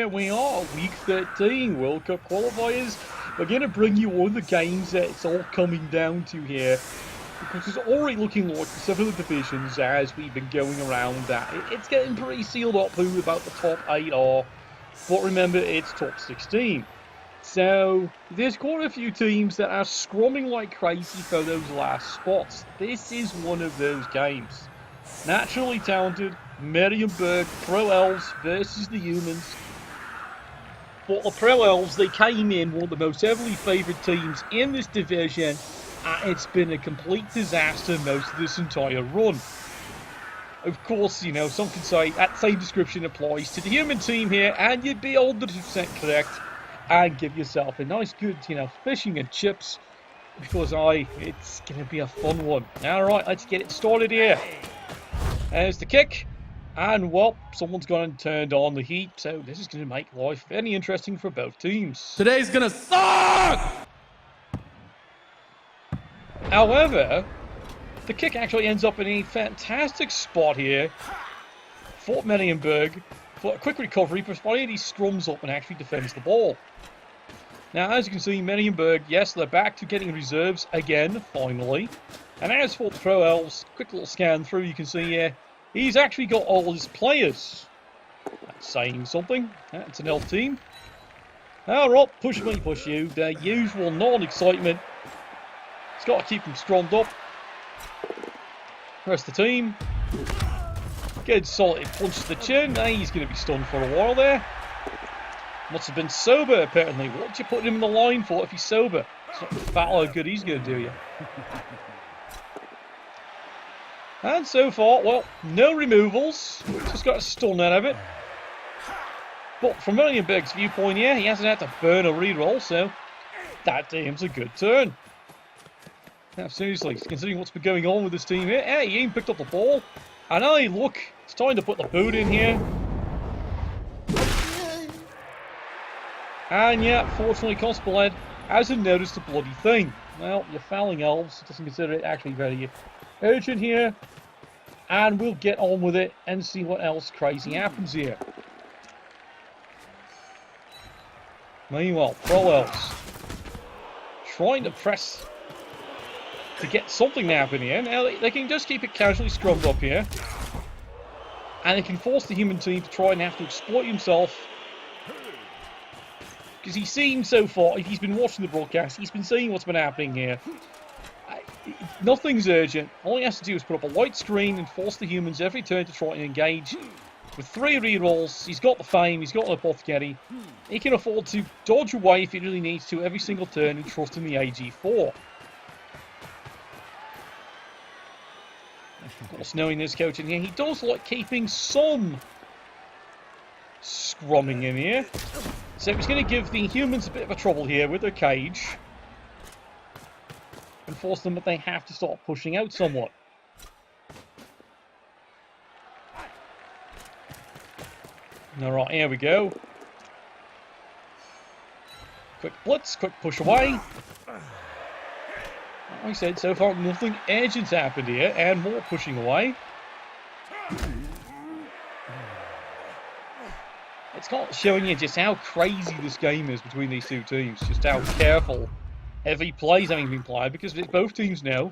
here we are, week 13, World Cup Qualifiers. We're going to bring you all the games that it's all coming down to here, because it's already looking like the several divisions as we've been going around that. It's getting pretty sealed up who about the top 8 are, but remember, it's top 16. So, there's quite a few teams that are scrumming like crazy for those last spots. This is one of those games. Naturally talented, Merriamberg Pro Elves versus the Humans. But the Pro Elves, they came in one of the most heavily favoured teams in this division, and it's been a complete disaster most of this entire run. Of course, you know, some can say that same description applies to the Human team here, and you'd be 100% correct, and give yourself a nice good, you know, fishing and chips, because it's going to be a fun one. Alright, let's get it started here. There's the kick, and well, someone's gone and turned on the heat, so this is going to make life very interesting for both teams. Today's gonna suck! However, the kick actually ends up in a fantastic spot here for Merriamberg for a quick recovery, provided he strums up and actually defends the ball. Now, as you can see, Merriamberg, yes, they're back to getting reserves again, finally. And as for the Pro Elves, quick little scan through, you can see here, he's actually got all his players. That's saying something. That's an elf team. Alright, push me, push you. The usual non-excitement. He's got to keep him strummed up. Rest of the team. Good solid punch to the chin. Now he's going to be stunned for a while there. Must have been sober, apparently. What did you put him in the line for if he's sober? It's not the battle how good he's going to do you. And so far, well, no removals. Just got a stun out of it. But from Merriamberg's viewpoint here, he hasn't had to burn a reroll, so that deems a good turn. Now, seriously, considering what's been going on with this team here, hey, he even picked up the ball. And hey, look, it's time to put the boot in here. And yeah, fortunately, Constable Ed hasn't noticed a bloody thing. Well, you're fouling elves, doesn't consider it actually very urgent here. And we'll get on with it and see what else crazy happens here. Meanwhile, Pro Elves trying to press to get something to happen here. Now, they can just keep it casually scrummed up here. And they can force the Human team to try and have to exploit himself. Because he's seen so far, if he's been watching the broadcast, he's been seeing what's been happening here. Nothing's urgent. All he has to do is put up a white screen and force the Humans every turn to try and engage. With 3 rerolls, he's got the fame, he's got an apothecary. He can afford to dodge away if he really needs to every single turn and trust in the AG4. Of course, knowing this coach in here, he does like keeping some scrumming in here. So he's going to give the Humans a bit of a trouble here with their cage. And force them that they have to start pushing out somewhat. Alright, here we go. Quick blitz, quick push away. Like I said, so far nothing urgent happened here, and more pushing away. It's not showing you just how crazy this game is between these two teams, just how careful heavy plays having been played, because both teams know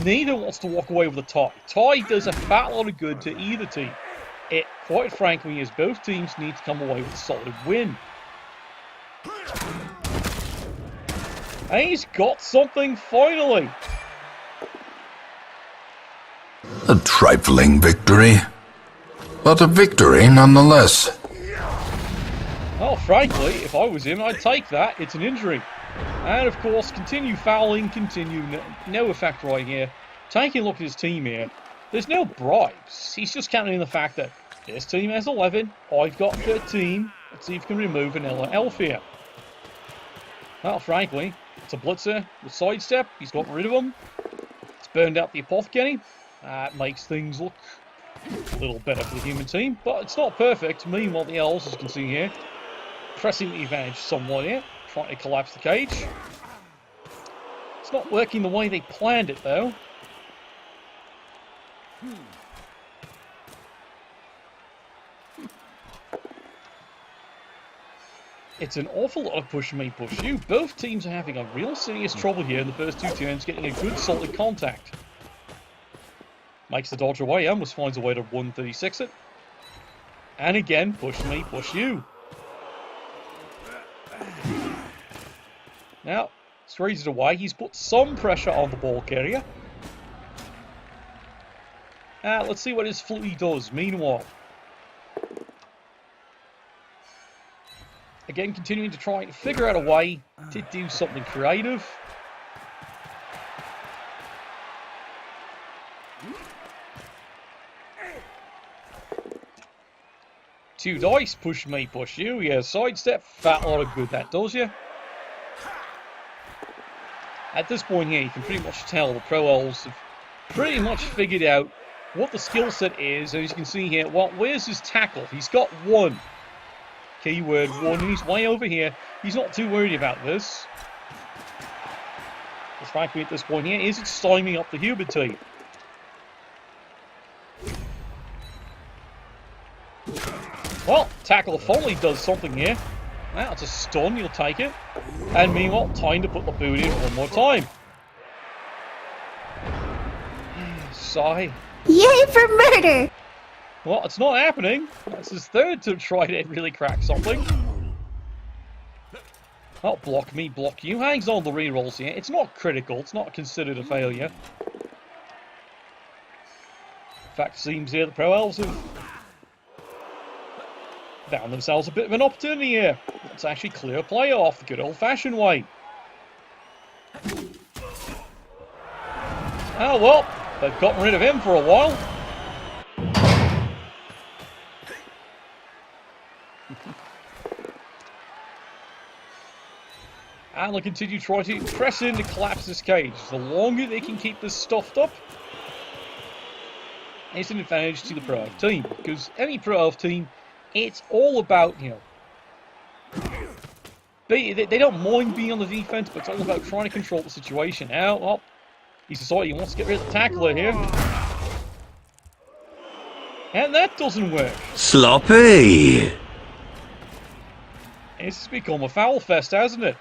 neither wants to walk away with a tie. Tie does a fat lot of good to either team. It, quite frankly, is both teams need to come away with a solid win. And he's got something finally. A trifling victory, but a victory nonetheless. Well, frankly, if I was him, I'd take that. It's an injury. And of course, continue fouling, continue no effect right here. Taking a look at his team here, there's no bribes. He's just counting on the fact that this team has 11, I've got 13. Let's see if we can remove an elf here. Well, frankly, it's a blitzer with sidestep. He's got rid of him. It's burned out the apothecary. That makes things look a little better for the Human team, but it's not perfect. Meanwhile, the elves, as you can see here, pressing the advantage somewhat here, trying to collapse the cage. It's not working the way they planned it, though. It's an awful lot of push me, push you. Both teams are having a real serious trouble here in the first two turns, getting a good solid contact. Makes the dodge away, almost finds a way to 136 it. And again, push me, push you. Now, sprays it away. He's put some pressure on the ball carrier. Let's see what his flea does. Meanwhile, again, continuing to try and figure out a way to do something creative. Two dice, push me, push you. Yeah, sidestep, fat lot of good that does you. At this point here, you can pretty much tell the Pro Elves have pretty much figured out what the skill set is. And as you can see here, well, where's his tackle? He's got one. Keyword one, and he's way over here. He's not too worried about this. Because frankly, at this point here, is it stymieing up the Human team? Well, tackle finally does something here. That's a stun, you'll take it. And meanwhile, time to put the boot in one more time. Sigh. Yay for murder! Well, it's not happening. That's his third to try to really crack something. Oh, block me, block you. Hangs on the rerolls here. It's not critical. It's not considered a failure. In fact, it seems here the Pro Elves have found themselves a bit of an opportunity here. Let's actually clear a player off the good old-fashioned way. Oh, well, they've gotten rid of him for a while. And they'll continue trying to press in to collapse this cage. The longer they can keep this stuffed up, it's an advantage to the Pro Elf team. Because any Pro Elf team, it's all about, you know, they don't mind being on the defense, but it's all about trying to control the situation. Now, well, he's decided he wants to get rid of the tackler here. And that doesn't work. Sloppy! It's become a foul fest, hasn't it?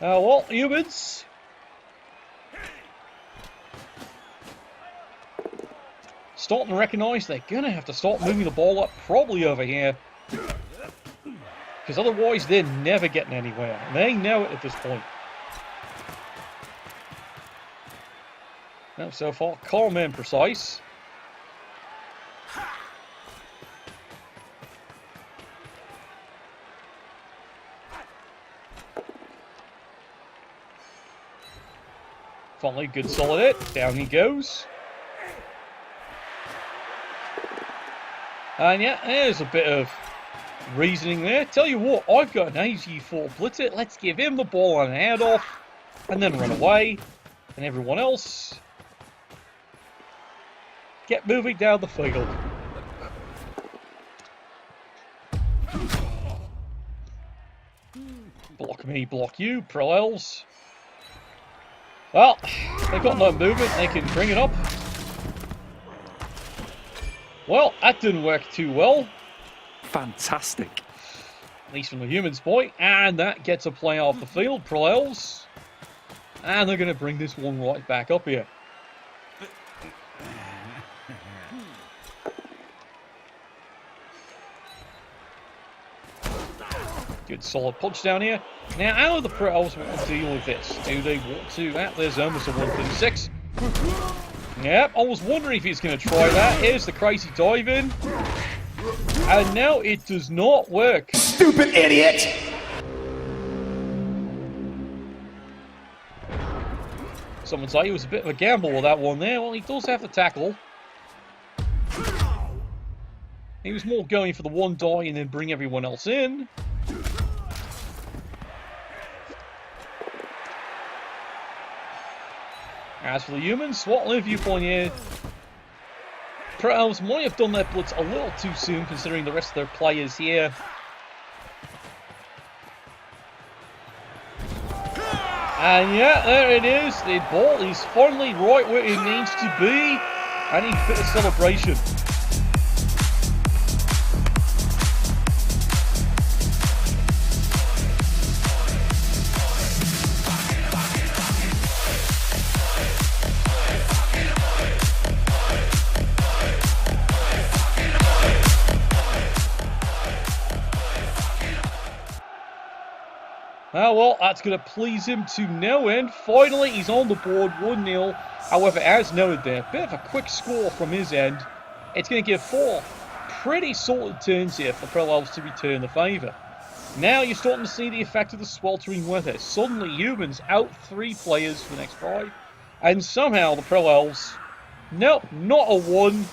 Well, humans. Starting to recognise they're going to have to start moving the ball up, probably over here. Because otherwise they're never getting anywhere. And they know it at this point. Now, so far, calm and precise. Finally, good solid hit. Down he goes. And yeah, there's a bit of reasoning there. Tell you what, I've got an AG4 blitzer. Let's give him the ball and head off. And then run away. And everyone else get moving down the field. Block me, block you, Pro Elves. Well, they've got no movement, they can bring it up. Well, that didn't work too well. Fantastic. At least from the Humans' point. And that gets a play off the field, Pro Elves. And they're going to bring this one right back up here. Good solid punch down here. Now, how do the Pro Elves want to deal with this? Do they want to... there's almost a 136. Yep, I was wondering if he's going to try that. Here's the crazy dive in. And now it does not work. Stupid idiot! Some would say it was a bit of a gamble with that one there. Well, he does have the tackle. He was more going for the one die and then bring everyone else in. As for the Humans, SWAT live viewpoint here. Pro Elves might have done their blitz a little too soon considering the rest of their players here. And yeah, there it is. The ball is finally right where it needs to be. And he fit a celebration. Oh, well, that's going to please him to no end. Finally, he's on the board, 1-0. However, as noted there, a bit of a quick score from his end. It's going to give 4 pretty solid turns here for the Pro Elves to return the favour. Now you're starting to see the effect of the sweltering weather. Suddenly, Humans out 3 players for the next 5. And somehow the Pro Elves, nope, not a 1.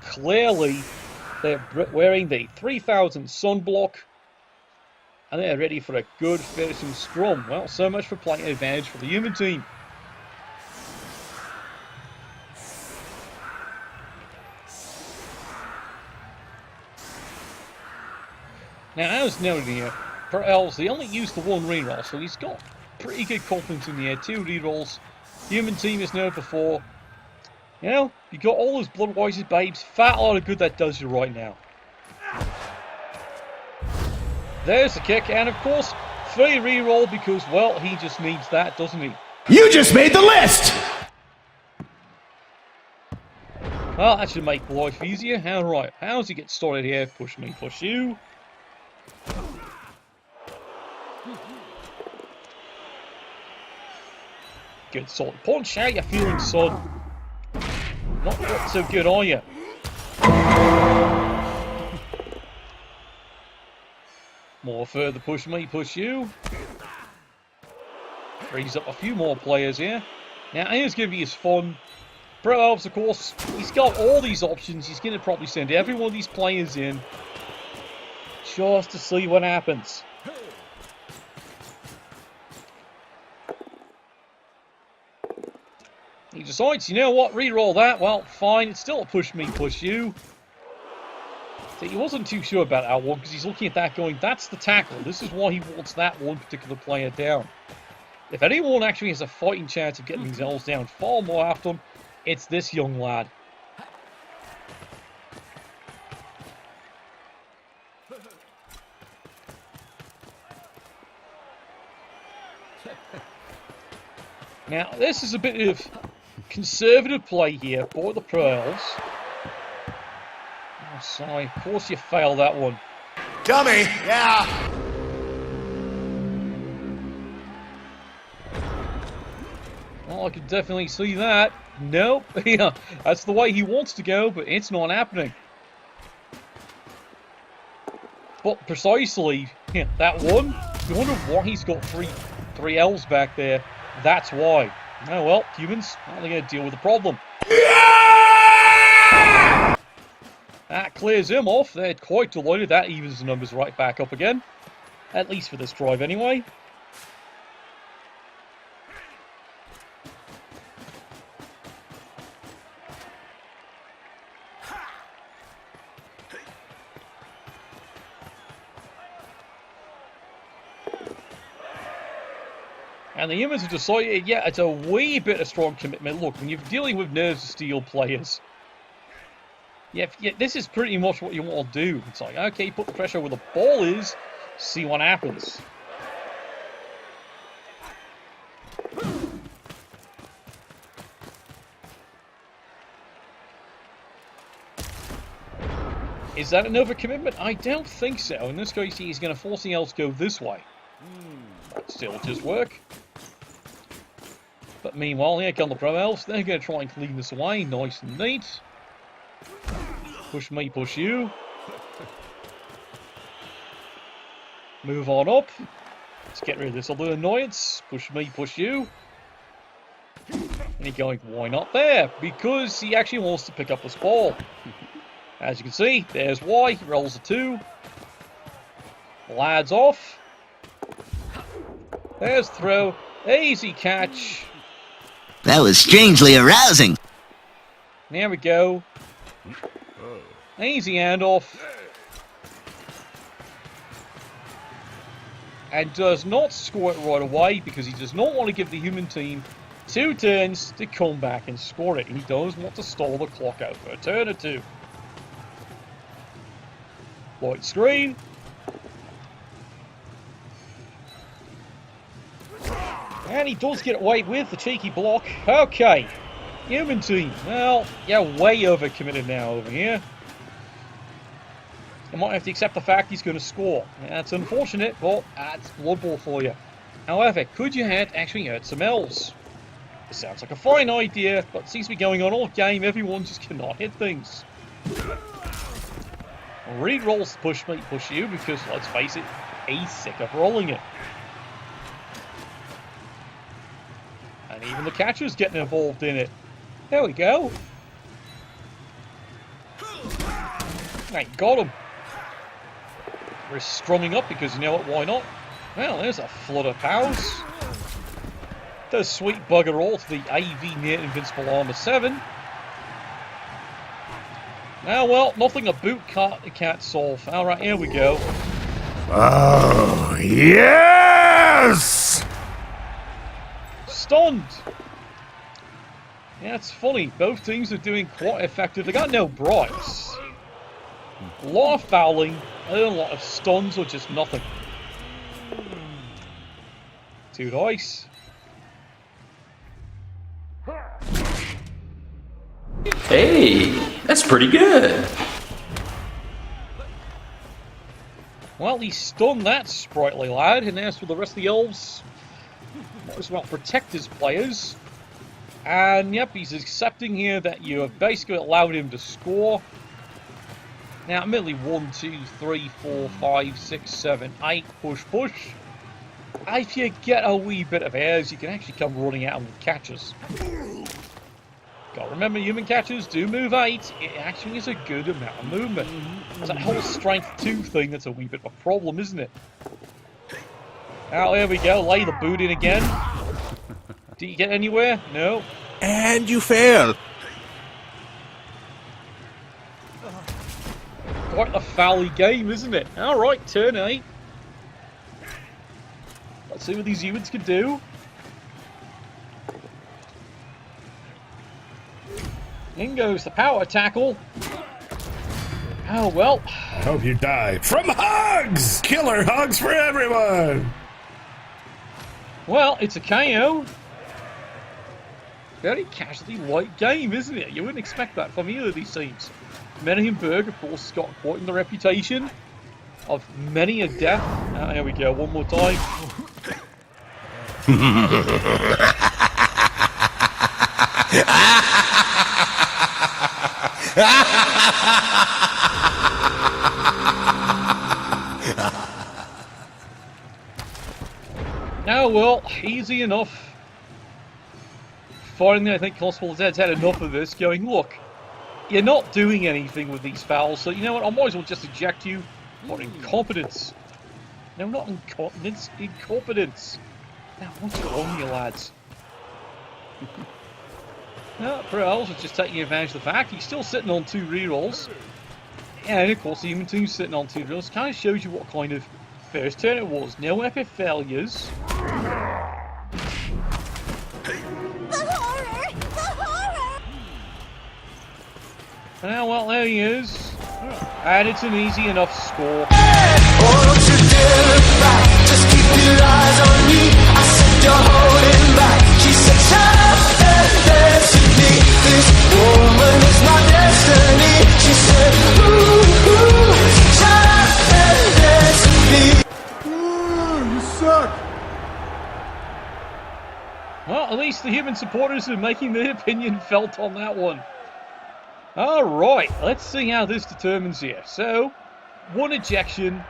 Clearly, they're wearing the 3000 sunblock. And they're ready for a good finishing scrum. Well, so much for playing advantage for the Human team. Now, as noted here, for Elves, they only used the 1 reroll, so he's got pretty good confidence in the air. 2 rerolls. Human team is known for 4. You know, you got all those Bloodwise's babes. Fat lot of good that does you right now. There's the kick, and of course, 3 reroll because, well, he just needs that, doesn't he? You just made the list! Well, that should make life easier. How right? How does he get started here? Push me, push you. Good solid punch. How you feeling, son? Not so good, are you? More further push me, push you. Frees up a few more players here. Now, here's going to be his fun. Pro Elves, of course, he's got all these options. He's going to probably send every one of these players in just to see what happens. He decides, you know what, re-roll that. Well, fine, it's still a push me, push you. So he wasn't too sure about that one because he's looking at that going, that's the tackle. This is why he wants that one particular player down. If anyone actually has a fighting chance of getting these elves down far more often, it's this young lad. Now, this is a bit of conservative play here for the Pro Elves. Oh, sorry, of course you failed that one. Dummy, yeah. Well, I could definitely see that. Nope, yeah, that's the way he wants to go, but it's not happening. But precisely, yeah, that one, you wonder why he's got three elves back there. That's why. Oh well, Humans, how are they going to deal with the problem? That clears him off. They're quite delighted. That evens the numbers right back up again. At least for this drive anyway. And the Humans have decided, yeah, it's a wee bit of strong commitment. Look, when you're dealing with nerves of steel players, yeah, this is pretty much what you want to do. It's like, okay, put the pressure where the ball is, see what happens. Is that an overcommitment? I don't think so. In this case, he's going to force the elves to go this way. Might still just work. But meanwhile, here come the Pro Elves. They're going to try and clean this away, nice and neat. Push me, push you. Move on up. Let's get rid of this other annoyance. Push me, push you. And you're going, why not there? Because he actually wants to pick up this ball. As you can see, there's why. He rolls a 2. Lads off. There's throw. Easy catch. That was strangely arousing. There we go. Easy handoff. And does not score it right away because he does not want to give the Human team 2 turns to come back and score it. He does want to stall the clock out for a turn or 2. White screen. And he does get away with the cheeky block. Okay. Human team. Well, yeah, way overcommitted now over here. You might have to accept the fact he's going to score. That's unfortunate, but that's Blood Bowl for you. However, could you actually hurt some elves? It sounds like a fine idea, but it seems to be going on all game. Everyone just cannot hit things. Re-rolls push might push you because, let's face it, he's sick of rolling it. And even the catcher's getting involved in it. There we go. Hey, got him. We're strumming up because you know what, why not? Well, there's a flood of powers. Does sweet bugger all to the AV near Invincible Armor 7. Now, well, nothing a boot can't solve. Alright, here we go. Oh, yes! Stunned! Yeah, it's funny. Both teams are doing quite effective. They got no bribes. A lot of fouling, and a lot of stuns, or just nothing. 2 dice. Hey, that's pretty good. Well, he stunned that sprightly lad, and as for the rest of the elves, might as well protect his players. And yep, he's accepting here that you have basically allowed him to score. Now, admittedly, 1, 2, 3, 4, 5, 6, 7, 8, push. If you get a wee bit of airs, you can actually come running out with catches. Gotta remember, human catchers do move 8. It actually is a good amount of movement. It's that whole strength 2 thing that's a wee bit of a problem, isn't it? Now, there we go. Lay the boot in again. Did you get anywhere? No. And you fail. Quite a foul game, isn't it? Alright, turn 8. Let's see what these humans can do. In goes the power tackle. Oh, well. I hope you die from hugs! Killer hugs for everyone! Well, it's a KO. Very casually light game, isn't it? You wouldn't expect that from either of these teams. Berg, of course, has got quite the reputation of many a death. There we go, one more time. Now, well, easy enough. Finally, I think Constable Zed's had enough of this, going, look, you're not doing anything with these fouls, so you know what, I might as well just eject you for incompetence. No, not incompetence, incompetence. Now, what's wrong with you lads? No, Pro Elves is just taking advantage of the fact he's still sitting on 2 rerolls. And of course, the human team's sitting on 2 rerolls. Kind of shows you what kind of first turn it was. No epic failures. Now, well, there he is. And it's an easy enough score. You suck! Well, at least the human supporters are making their opinion felt on that one. Alright, let's see how this determines here. So, 1 ejection,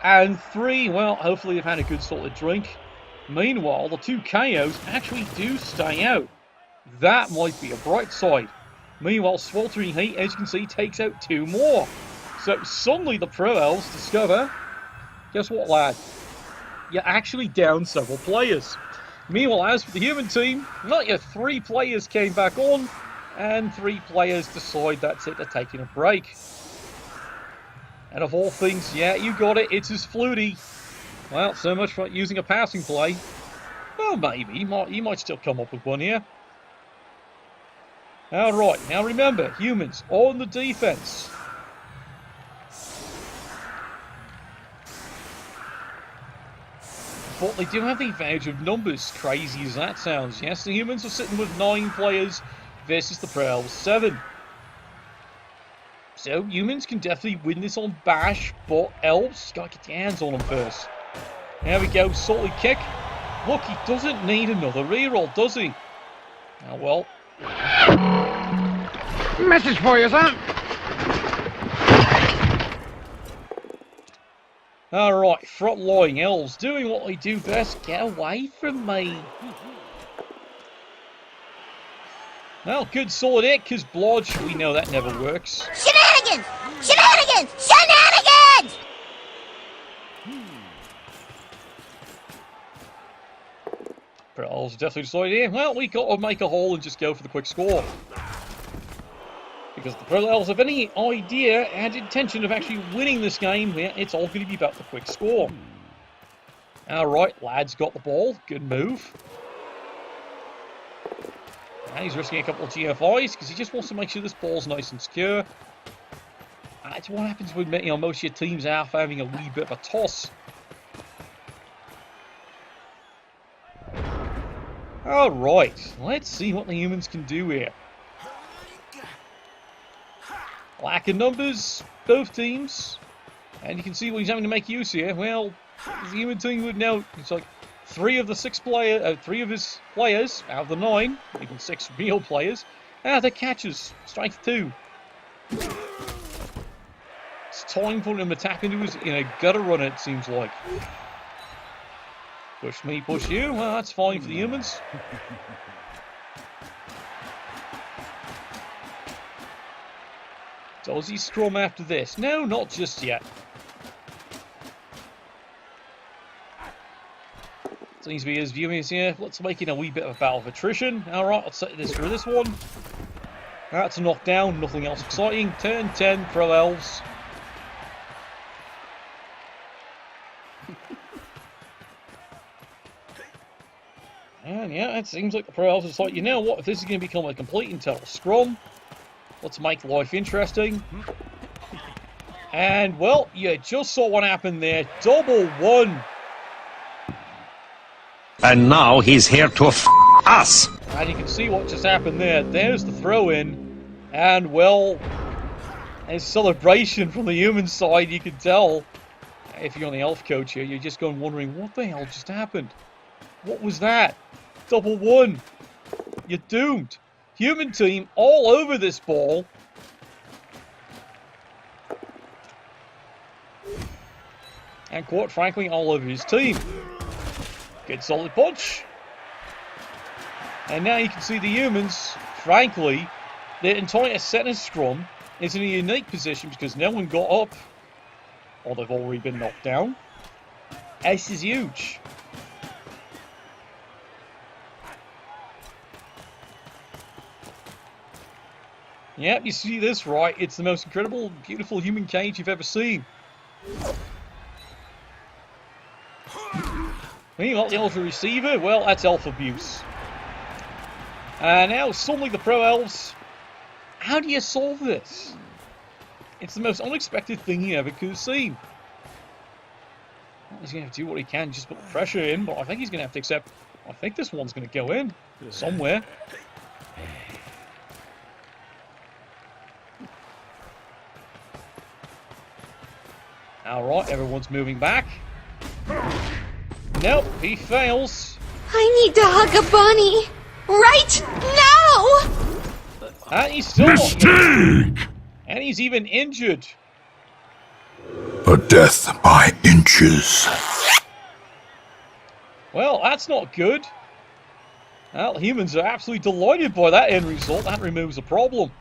and 3, well, hopefully they've had a good solid drink. Meanwhile, the 2 KOs actually do stay out. That might be a bright side. Meanwhile, Sweltering Heat, as you can see, takes out 2 more. So, suddenly the Pro Elves discover, guess what, lad? You're actually down several players. Meanwhile, as for the human team, not yet 3 players came back on, and 3 players decide that's it, they're taking a break. And of all things, yeah, you got it, it's his Flutie. Well, so much for using a passing play. Well, maybe, he might still come up with one here. Alright, now remember, humans on the defense. But they do have the advantage of numbers, crazy as that sounds. Yes, the humans are sitting with 9 players versus the Pro Elves 7. So humans can definitely win this on bash, but elves gotta get your hands on them first. There we go, solid kick. Look, he doesn't need another reroll, does he? Oh well. Message for you, sir. Alright, front line elves doing what they do best. Get away from me. Well, good solid hit, because blodge, we know that never works. Shenanigans! Shenanigans! Shenanigans! Pro Elves definitely decided here, well, we got to make a hole and just go for the quick score. Because the Pro Elves have any idea and intention of actually winning this game, it's all going to be about the quick score. Alright, lad's got the ball. Good move. And he's risking a couple of GFIs because he just wants to make sure this ball's nice and secure. That's what happens when most of your teams are having a wee bit of a toss. Alright, let's see what the humans can do here. Lack of numbers, both teams. And you can see what he's having to make use here. Well, the human team would know it's like three of his players out of the 9, even 6 real players, they're catchers. Strike 2. It's time for him to tap into his gutter run, it seems like. Push me, push you. Well, that's fine for the humans. Does he scrum after this? No, not just yet. Seems to be his viewing here. Let's make it a wee bit of a battle of attrition. Alright, let's set this for this one. That's a knockdown, nothing else exciting. Turn 10, Pro Elves. And yeah, it seems like the Pro Elves is like, you know what, if this is going to become a complete and total scrum, let's make life interesting. And, well, you just saw what happened there. Double one. And now he's here to us. And you can see what just happened there. There's the throw-in. And, well, a celebration from the human side, you can tell. If you're on the elf coach here, you're just going wondering, what the hell just happened? What was that? Double one. You're doomed. Human team all over this ball. And quite frankly, all over his team. Good solid punch. And now you can see the humans, frankly, their entire center scrum is in a unique position because no one got up. Or they've already been knocked down. This is huge. Yep, you see this, right? It's the most incredible, beautiful human cage you've ever seen. Meanwhile, the alpha receiver, well, that's elf abuse. And now, suddenly the Pro Elves, how do you solve this? It's the most unexpected thing you ever could have seen. Well, he's going to have to do what he can, just put the pressure in, but I think he's going to have to accept, I think this one's going to go in, somewhere. Alright, everyone's moving back. Nope, he fails. I need to hug a bunny. Right now! And he's still Mistake! And he's even injured. A death by inches. Well, that's not good. Well, humans are absolutely delighted by that end result. That removes a problem.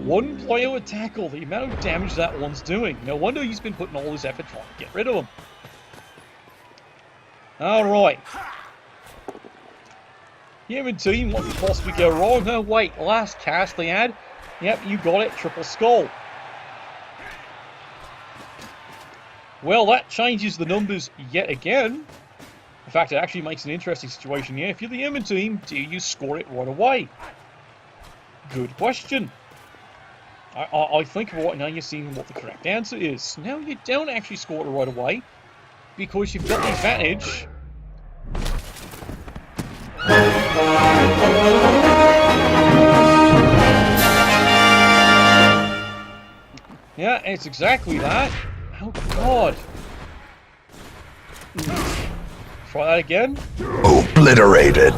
One player would tackle the amount of damage that one's doing. No wonder he's been putting all his effort trying to get rid of him. Alright. Human team, what could possibly go wrong? No, wait, last cast they had. Yep, you got it, triple skull. Well, that changes the numbers yet again. In fact, it actually makes an interesting situation here. If you're the human team, do you score it right away? Good question. I think right now you're seeing what the correct answer is. No, you don't actually score it right away, because you've got the advantage. Yeah, it's exactly that. Oh, God. Try that again. Obliterated.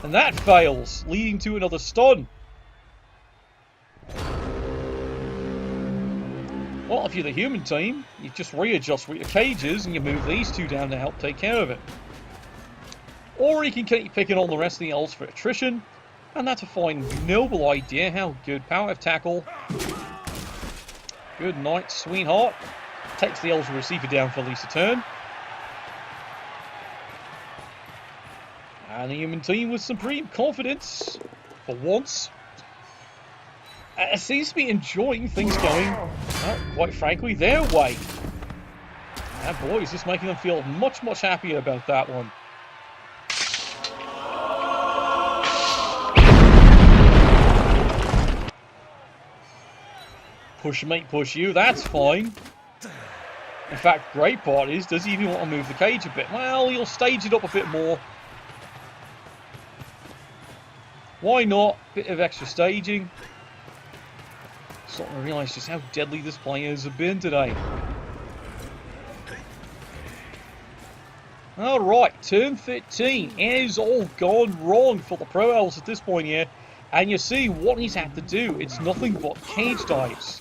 And that fails, leading to another stun. Well, if you're the human team, you just readjust with your cages and you move these two down to help take care of it. Or you can keep picking on the rest of the elves for attrition, and that's a fine, noble idea. How good. Power of tackle. Good night, sweetheart. Takes the elves receiver down for at least a turn. And the human team with supreme confidence, for once. Seems to be enjoying things going, well, quite frankly, their way. And boy, is this making them feel much, much happier about that one. Push mate, push you, that's fine. In fact, great part is, does he even want to move the cage a bit? Well, he'll stage it up a bit more. Why not? Bit of extra staging. Starting to realise just how deadly this players have been today. Alright, turn 13. It has all gone wrong for the Pro Elves at this point here. And you see what he's had to do. It's nothing but cage dives.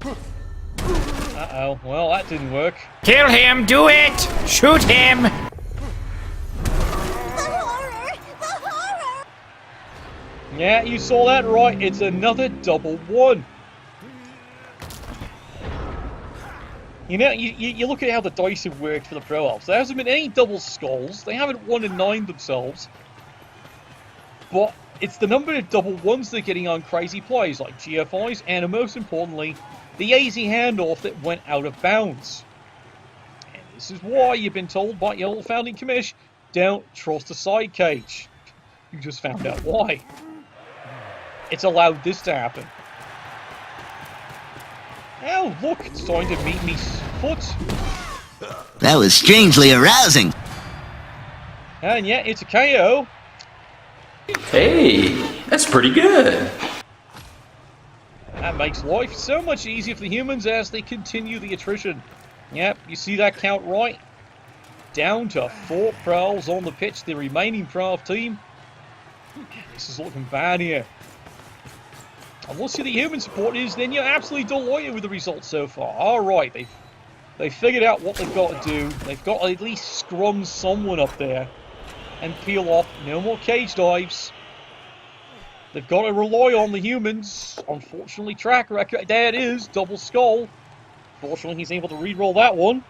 Uh-oh. Well, that didn't work. Kill him! Do it! Shoot him! Yeah, you saw that right. It's another double one. You know, you look at how the dice have worked for the Pro Elves. There hasn't been any double skulls. They haven't won in 9 themselves. But it's the number of double ones they're getting on crazy plays like GFIs, and most importantly, the easy handoff that went out of bounds. And this is why you've been told by your old founding commish, don't trust a side cage. You just found out why. It's allowed this to happen. Oh, look, it's starting to meet me foot. That was strangely arousing. And yeah, it's a KO. Hey, that's pretty good. That makes life so much easier for the humans as they continue the attrition. Yep, you see that count right? Down to 4 Pro Elves on the pitch, the remaining Pro Elf team. This is looking bad here. Unless you're the human supporters, then you're absolutely delighted with the results so far. Alright, they've figured out what they've got to do. They've got to at least scrum someone up there and peel off. No more cage dives. They've got to rely on the humans. Unfortunately, track record. There it is, double skull. Fortunately, he's able to re-roll that one.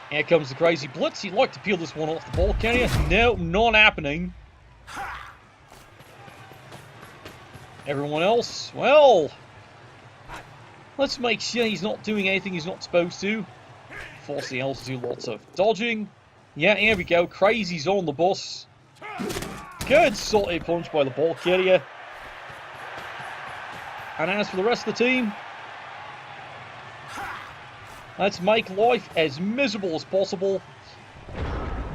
Here comes the crazy blitz. He'd like to peel this one off the ball carrier. No, not happening. Everyone else, well, let's make sure he's not doing anything he's not supposed to. Force the elves to do lots of dodging. Yeah, here we go. Crazy's on the bus. Good salty punch by the ball carrier. And as for the rest of the team, let's make life as miserable as possible.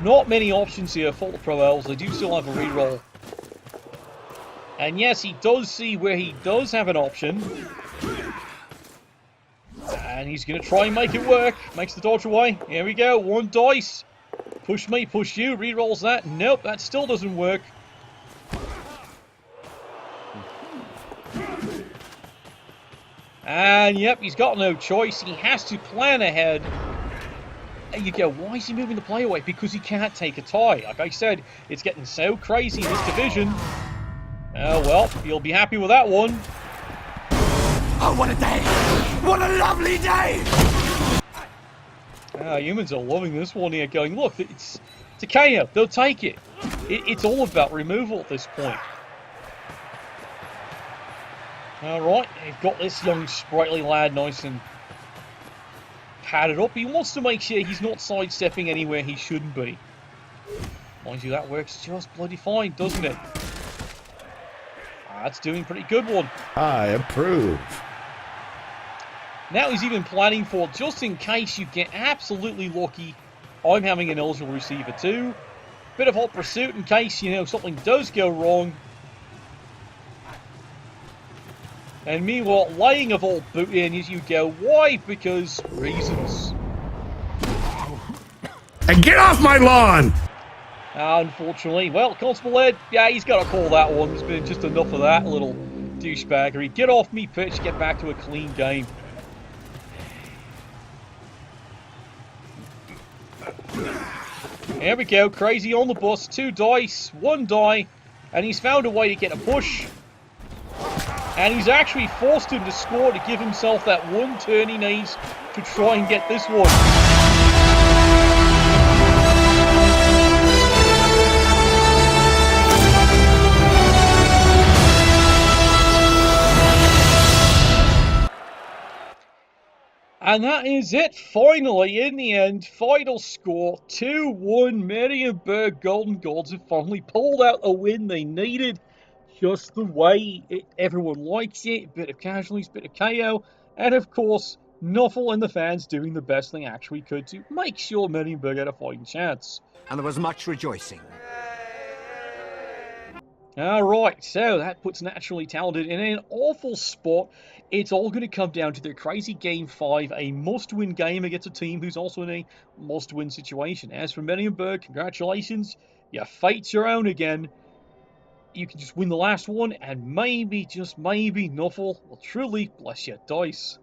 Not many options here for the Pro Elves. They do still have a reroll. And yes, he does see where he does have an option. And he's going to try and make it work. Makes the dodge away. Here we go. 1 dice. Push me, push you. Rerolls that. Nope, that still doesn't work. And yep, he's got no choice. He has to plan ahead. And you go, why is he moving the play away? Because he can't take a tie. Like I said, it's getting so crazy in this division. Oh well, you'll be happy with that one. Oh, what a day! What a lovely day! Humans are loving this one here, going, look, it's a KO. They'll take it. It's all about removal at this point. Alright, they've got this young sprightly lad nice and padded up. He wants to make sure he's not sidestepping anywhere he shouldn't be. Mind you, that works just bloody fine, doesn't it? That's doing a pretty good one. I approve. Now he's even planning for, just in case you get absolutely lucky, I'm having an eligible receiver too. Bit of hot pursuit in case, you know, something does go wrong. And meanwhile, laying a vault boot in as you go. Why? Because reasons. And get off my lawn! Unfortunately. Well, Constable Ed, yeah, he's got to call that one. There's been just enough of that little douchebaggery. Get off me pitch, get back to a clean game. Here we go, Crazy on the bus, 2 dice, 1 die, and he's found a way to get a push. And he's actually forced him to score to give himself that 1 turn he needs to try and get this one. And that is it, finally, in the end, final score, 2-1, Marienburg Golden Gods have finally pulled out a win they needed, just the way everyone likes it, bit of casualties, bit of KO, and of course, Nuffle and the fans doing the best they actually could to make sure Marienburg had a fighting chance. And there was much rejoicing. Alright, so that puts Naturally Talented in an awful spot. It's all going to come down to their crazy Game 5, a must-win game against a team who's also in a must-win situation. As for Marienburg, congratulations, your fate's your own again. You can just win the last one, and maybe, just maybe, Nuffle will truly bless your dice.